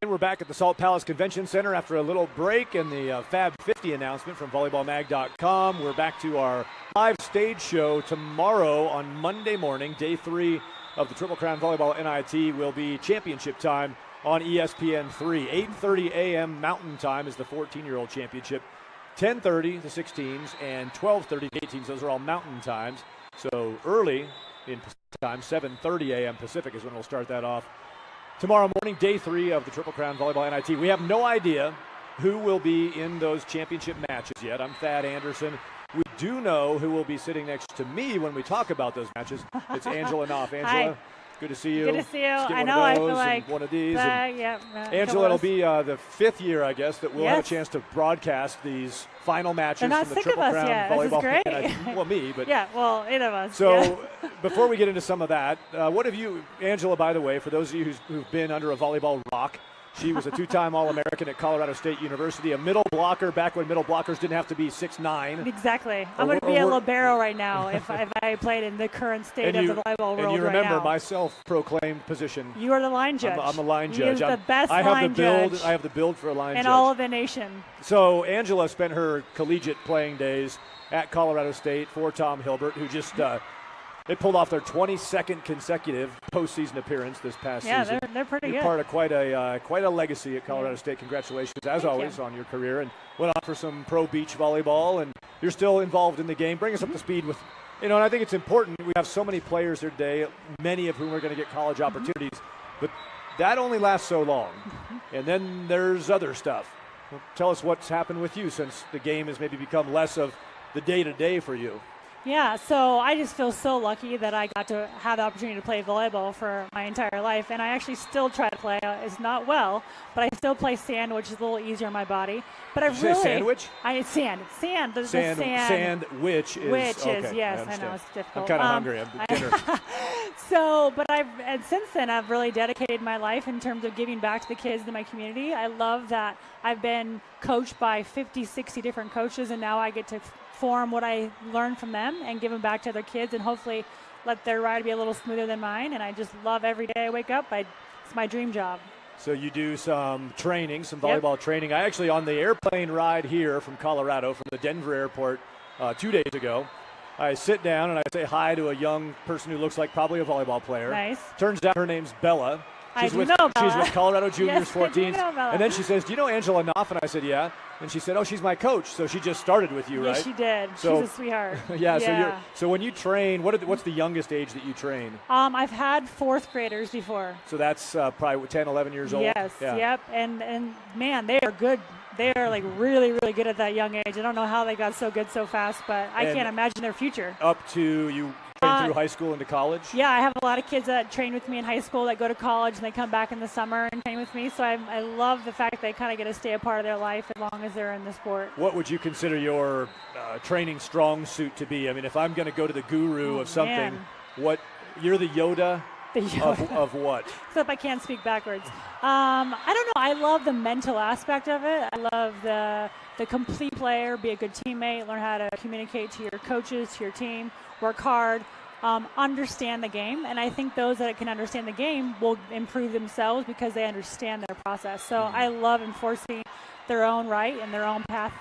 And we're back at the Salt Palace Convention Center after a little break and the Fab 50 announcement from volleyballmag.com. We're back to our live stage show tomorrow on Monday morning. Day 3 of the Triple Crown Volleyball NIT will be championship time on ESPN 3. 8:30 a.m. Mountain Time is the 14-year-old championship. 10:30 the 16s and 12:30 the 18s. Those are all Mountain Times. So early in Pacific time, 7:30 a.m. Pacific is when we'll start that off. Tomorrow morning, day 3 of the Triple Crown Volleyball NIT. We have no idea who will be in those championship matches yet. I'm Thad Anderson. We do know who will be sitting next to me when we talk about those matches. It's Angela Knopf. Angela, hi. Good to see you. Good to see you. I know, I feel like one of these. Yeah, Angela, it'll be the 5th year, I guess, that we'll have a chance to broadcast these final matches from the Triple Crown Volleyball. This is great. Well, me, but yeah, well, either of us. So, before we get into some of that, what have you, Angela? By the way, for those of you who've been under a volleyball rock, she was a 2-time All-American at Colorado State University, a middle blocker back when middle blockers didn't have to be 6'9". Exactly. I'm going to be a libero right now if I played in the current state of the volleyball world right now. And you remember my self-proclaimed position. You are the line judge. I'm a line judge. You're the best line judge. I have the build for a line judge. In all of the nation. So Angela spent her collegiate playing days at Colorado State for Tom Hilbert, who just they pulled off their 22nd consecutive postseason appearance this past season. Yeah, they're pretty good. You're part of quite a legacy at Colorado State. Congratulations, as always, on your career. And went on for some pro beach volleyball, and you're still involved in the game. Bring us up to speed with, and I think it's important. We have so many players here today, many of whom are going to get college opportunities, but that only lasts so long. And then there's other stuff. Well, tell us what's happened with you since the game has maybe become less of the day-to-day for you. Yeah, so I just feel so lucky that I got to have the opportunity to play volleyball for my entire life, and I actually still try to play. It's not well, but I still play sand, which is a little easier on my body. But I really sandwich? Sand. The sand. Sandwich is. Which okay, is yes, I know it's difficult. I'm kind of hungry. I'm dinner. So, but and since then I've really dedicated my life in terms of giving back to the kids in my community. I love that I've been coached by 50, 60 different coaches, and now I get to form what I learned from them and give them back to other kids, and hopefully let their ride be a little smoother than mine. And I just love every day I wake up. It's my dream job. So you do some training, some volleyball training. I actually, on the airplane ride here from Colorado, from the Denver airport 2 days ago, I sit down and I say hi to a young person who looks like probably a volleyball player. Nice. Turns out her name's Bella. She's with Colorado Juniors 14s. And then she says, do you know Angela Knopf? And I said, yeah. And she said, oh, she's my coach. So she just started with you, right? Yes, she did. So, she's a sweetheart. Yeah. So when you train, what's the youngest age that you train? I've had 4th graders before. So that's probably 10, 11 years old? Yes, yep. And man, they are good. They are like really, really good at that young age. I don't know how they got so good so fast, but I can't imagine their future. Up to you train through high school into college? Yeah, I have a lot of kids that train with me in high school that go to college and they come back in the summer and train with me. So I love the fact that they kind of get to stay a part of their life as long as they're in the sport. What would you consider your training strong suit to be? I mean, if I'm going to go to the guru of something, you're the Yoda? Of what? Except I can't speak backwards. I don't know. I love the mental aspect of it. I love the complete player, be a good teammate, learn how to communicate to your coaches, to your team, work hard, understand the game. And I think those that can understand the game will improve themselves because they understand their process. So I love enforcing their own right and their own path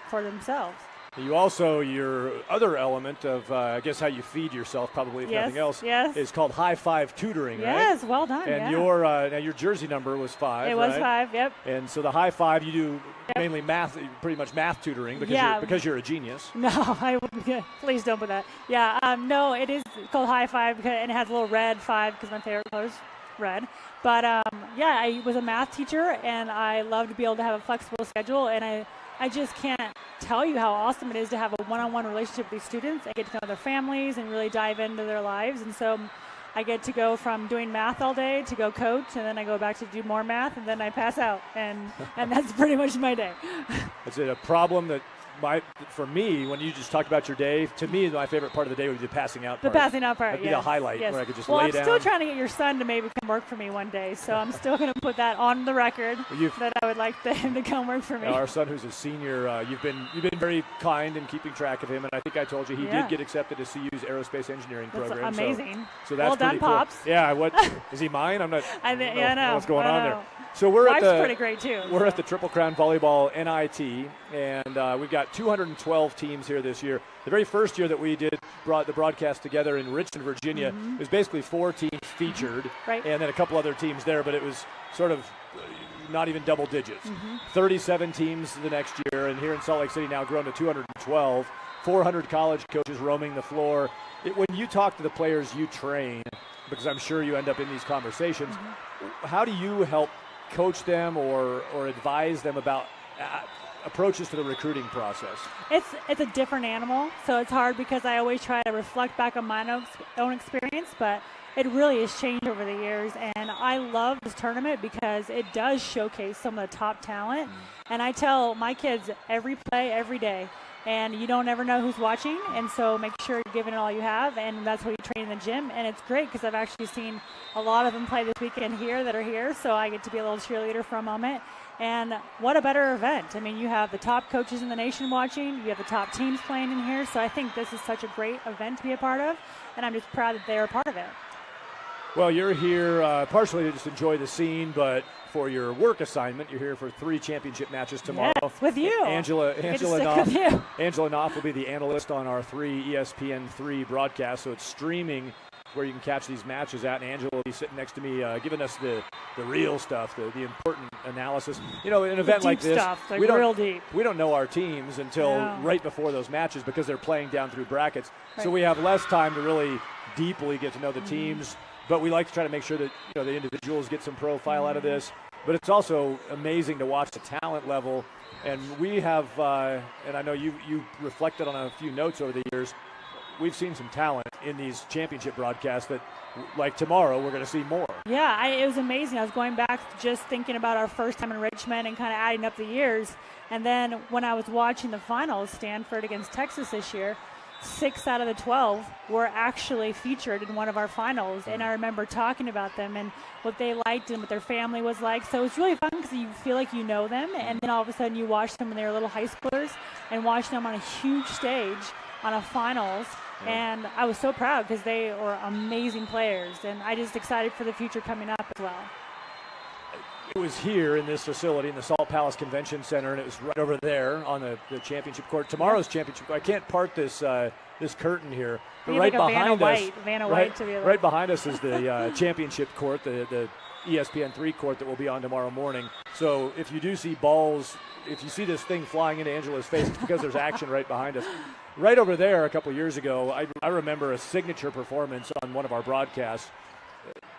for themselves. You also, your other element of, I guess, how you feed yourself, probably if nothing else, is called high five tutoring, right? Yes, well done. And your jersey number was 5. It was 5, yep. And so the high five, you do mainly math, pretty much math tutoring because you're a genius. No, please don't put that. No, it is called high five and it has a little red 5 because my favorite color is red. But I was a math teacher and I love to be able to have a flexible schedule, and I just can't tell you how awesome it is to have a one-on-one relationship with these students and get to know their families and really dive into their lives. And so I get to go from doing math all day to go coach, and then I go back to do more math, and then I pass out. And that's pretty much my day. Is it a problem that for me, when you just talked about your day, to me, my favorite part of the day would be the passing out part. The passing out part, That'd be the highlight where I could just lay down. Well, I'm still trying to get your son to maybe come work for me one day, so I'm still going to put that on the record that I would like him to come work for me. Our son, who's a senior, you've been very kind in keeping track of him, and I think I told you he did get accepted to CU's aerospace engineering program. That's amazing. So that's well done, pretty cool. Pops. Yeah, what is he mine? I'm not. I know what's going on there. So Wife's pretty great too. We're at the Triple Crown Volleyball NIT, and we've got 212 teams here this year. The very first year that we brought the broadcast together in Richmond, Virginia, it was basically 4 teams featured, and then a couple other teams there, but it was sort of not even double digits. 37 teams the next year, and here in Salt Lake City now grown to 212. 400 college coaches roaming the floor. When you talk to the players you train, because I'm sure you end up in these conversations, how do you help coach them or advise them about approaches to the recruiting process? It's a different animal, so it's hard because I always try to reflect back on my own experience, but it really has changed over the years, and I love this tournament because it does showcase some of the top talent, and I tell my kids every play, every day, and you don't ever know who's watching, and so make sure you're giving it all you have, and that's what you train in the gym. And it's great because I've actually seen a lot of them play this weekend here that are here, so I get to be a little cheerleader for a moment. And what a better event. I mean, you have the top coaches in the nation watching, you have the top teams playing in here, so I think this is such a great event to be a part of, and I'm just proud that they're a part of it. Well, you're here partially to just enjoy the scene, but for your work assignment, you're here for 3 championship matches tomorrow. Yes, with you. Angela Knopf will be the analyst on our 3 ESPN 3 broadcasts, so it's streaming where you can catch these matches at, and Angela will be sitting next to me giving us the real stuff, the important analysis. You know, an event like this, we don't know our teams until right before those matches because they're playing down through brackets. Right. So we have less time to really deeply get to know the teams, but we like to try to make sure that the individuals get some profile out of this. But it's also amazing to watch the talent level. And we have, and I know you reflected on a few notes over the years, we've seen some talent in these championship broadcasts that, like tomorrow, we're going to see more. Yeah, it was amazing. I was going back just thinking about our first time in Richmond and kind of adding up the years. And then when I was watching the finals, Stanford against Texas this year, 6 out of the 12 were actually featured in one of our finals, and I remember talking about them and what they liked and what their family was like. So it's really fun because you feel like you know them, and then all of a sudden you watch them when they were little high schoolers and watch them on a huge stage on a finals, and I was so proud because they were amazing players, and I just excited for the future coming up as well. It was here in this facility in the Salt Palace Convention Center, and it was right over there on the championship court. Tomorrow's championship. I can't part this this curtain here, but right behind us, right behind us is the championship court, the ESPN 3 court that will be on tomorrow morning. So if you do see balls, if you see this thing flying into Angela's face, it's because there's action right behind us. Right over there, a couple years ago, I remember a signature performance on one of our broadcasts.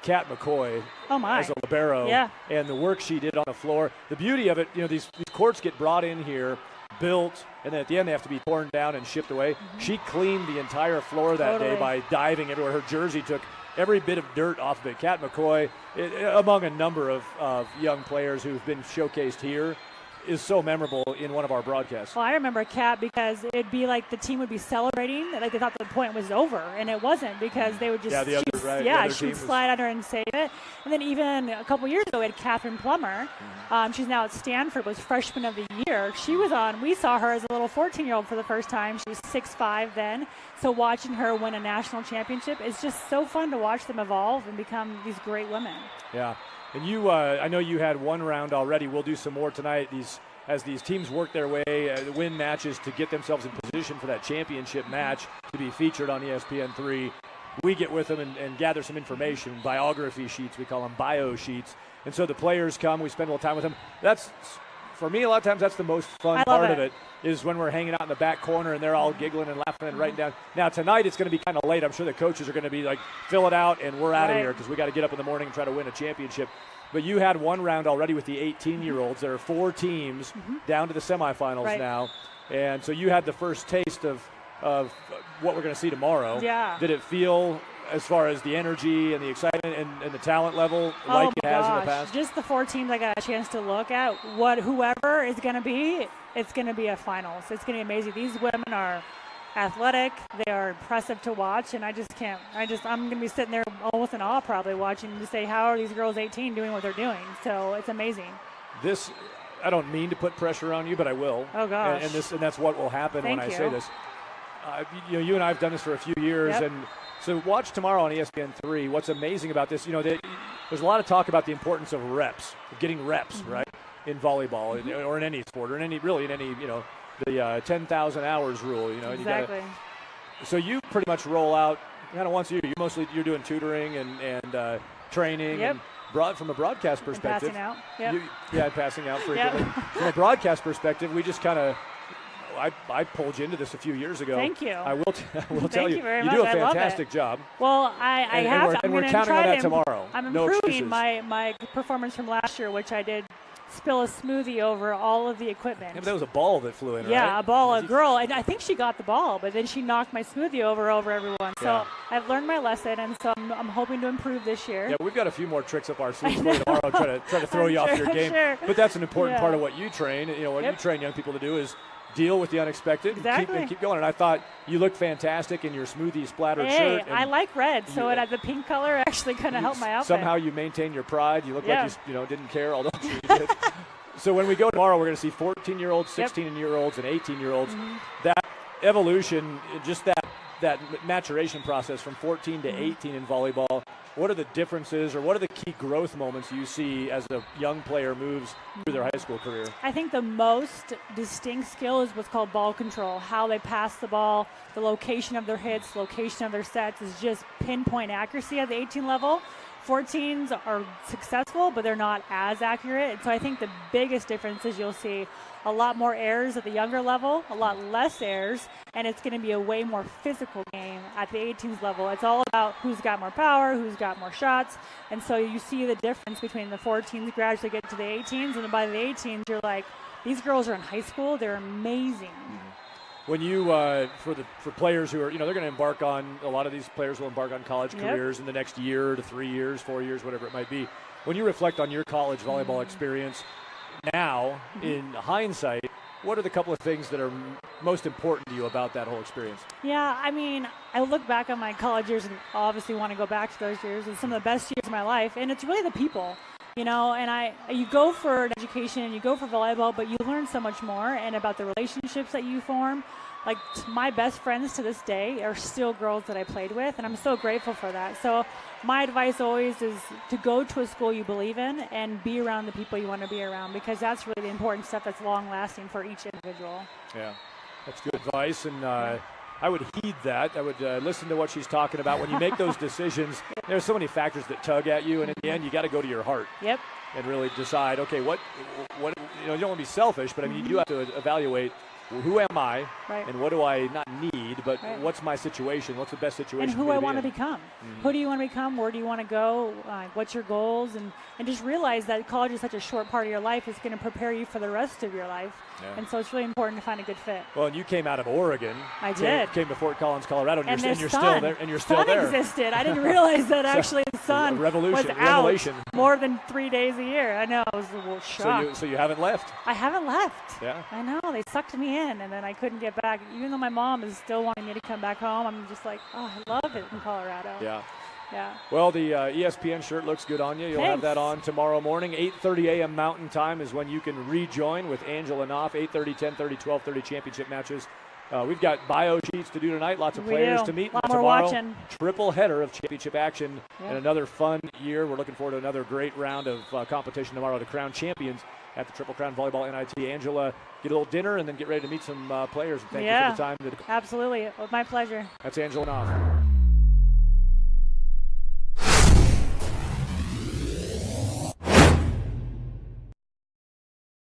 Kat McCoy as a libero, and the work she did on the floor. The beauty of it, these courts get brought in here, built, and then at the end they have to be torn down and shipped away. She cleaned the entire floor that day by diving everywhere. Her jersey took every bit of dirt off of it. Kat McCoy, among a number of young players who've been showcased here, is so memorable in one of our broadcasts. Well, I remember Kat because it'd be like the team would be celebrating, like they thought the point was over, and it wasn't because they would just she'd slide under and save it. And then even a couple years ago, we had Catherine Plummer. She's now at Stanford, was freshman of the year. She was on. We saw her as a little 14-year-old for the first time. She was 6'5" then. So watching her win a national championship is just so fun to watch them evolve and become these great women. Yeah. And you, I know you had one round already. We'll do some more tonight. As these teams work their way, win matches to get themselves in position for that championship match to be featured on ESPN 3. We get with them and gather some information, biography sheets, we call them bio sheets. And so the players come, we spend a little time with them. That's, for me, a lot of times that's the most fun part of it, is when we're hanging out in the back corner and they're all giggling and laughing and writing down. Now, tonight it's going to be kind of late. I'm sure the coaches are going to be like, fill it out and we're out of here because we got to get up in the morning and try to win a championship. But you had one round already with the 18-year-olds. There are 4 teams down to the semifinals now. And so you had the first taste of what we're going to see tomorrow. Yeah. Did it feel, as far as the energy and the excitement and the talent level, like it has in the past? Just the 4 teams I got a chance to look at, whoever is going to be, it's going to be a finals. It's going to be amazing. These women are athletic. They are impressive to watch, and I'm going to be sitting there almost in awe probably watching to say, how are these girls 18 doing what they're doing? So it's amazing. I don't mean to put pressure on you, but I will. Oh, gosh. And that's what will happen when I say this. You and I have done this for a few years, Yep. and so watch tomorrow on ESPN3. What's amazing about this, there's a lot of talk about the importance of reps, of getting reps, right, in volleyball or in any sport or in any the 10,000 hours rule. Exactly. So you pretty much roll out kind of once a year. You're doing tutoring and training. Yep. And from a broadcast perspective, passing out. Passing out frequently. From a broadcast perspective, we just kind of, I pulled you into this a few years ago. Thank you. I will tell you, very you much. do a I love fantastic it. job. Well, we're counting on that tomorrow. I'm no improving excuses. my performance from last year, which I did spill a smoothie over all of the equipment. Yeah, but that was a ball that flew in, right? Yeah, a girl, and I think she got the ball, but then she knocked my smoothie over everyone. So I've learned my lesson, and so I'm hoping to improve this year. Yeah, we've got a few more tricks up our sleeves for tomorrow, try to throw you off your game. Sure. But that's an important part of what you train. What you train young people to do is deal with the unexpected and keep going. And I thought you looked fantastic in your smoothie splattered shirt. I like red, so the pink color actually kind of helped my outfit. Somehow you maintain your pride. You look like you didn't care, although you did. So when we go tomorrow, we're going to see 14-year-olds, 16-year-olds, and 18-year-olds. That evolution, just that maturation process from 14 to 18 in volleyball, what are the differences or what are the key growth moments you see as a young player moves through their high school career? I think the most distinct skill is what's called ball control, how they pass the ball, the location of their hits, location of their sets is just pinpoint accuracy at the 18 level. 14s are successful, but they're not as accurate. And so I think the biggest difference is you'll see a lot more errors at the younger level, a lot less errors, and it's going to be a way more physical game at the 18s level. It's all about who's got more power, who's got more shots. And so you see the difference between the 14s gradually get to the 18s, and then by the 18s, you're like, these girls are in high school. They're amazing. When you, for players who are, they're going to embark on, a lot of these players will embark on college careers in the next year to 3 years, 4 years, whatever it might be. When you reflect on your college volleyball experience now, in hindsight, what are the couple of things that are most important to you about that whole experience? Yeah, I mean, I look back on my college years and obviously want to go back to those years. It's some of the best years of my life, and it's really the people. And you go for an education and you go for volleyball, but you learn so much more and about the relationships that you form. Like my best friends to this day are still girls that I played with, and I'm so grateful for that. So my advice always is to go to a school you believe in and be around the people you want to be around, because that's really the important stuff that's long lasting for each individual. Yeah, that's good advice, and I would heed that. I would listen to what she's talking about. When you make those decisions, there's so many factors that tug at you, and in the end, you got to go to your heart. Yep. And really decide, okay, what you don't want to be selfish, but I mean, you do have to evaluate, well, who am I, and what do I not need, but what's my situation? What's the best situation? And who I want to become. Who do you want to become? Where do you want to go? What's your goals? And just realize that college is such a short part of your life. It's going to prepare you for the rest of your life. Yeah. And so it's really important to find a good fit. Well, and you came out of Oregon. I did. Came to Fort Collins, Colorado, and you're still there. And you're still sun there. Existed. I didn't realize that actually the sun was out more than 3 days a year. I know. I was a little shocked. So you haven't left? I haven't left. Yeah. I know. They sucked me in, and then I couldn't get back. Even though my mom is still wanting me to come back home, I'm just like, oh, I love it in Colorado. Yeah. Yeah. Well, the ESPN shirt looks good on you. You'll have that on tomorrow morning. 8:30 a.m. Mountain Time is when you can rejoin with Angela Knopf. 8:30, 10:30, 12:30 championship matches. We've got bio sheets to do tonight. Lots of players to meet. A lot tomorrow. more watching. Triple header of championship action and another fun year. We're looking forward to another great round of competition tomorrow to crown champions at the Triple Crown Volleyball NIT. Angela, get a little dinner and then get ready to meet some players. Thank you for the time. Absolutely. My pleasure. That's Angela Knopf.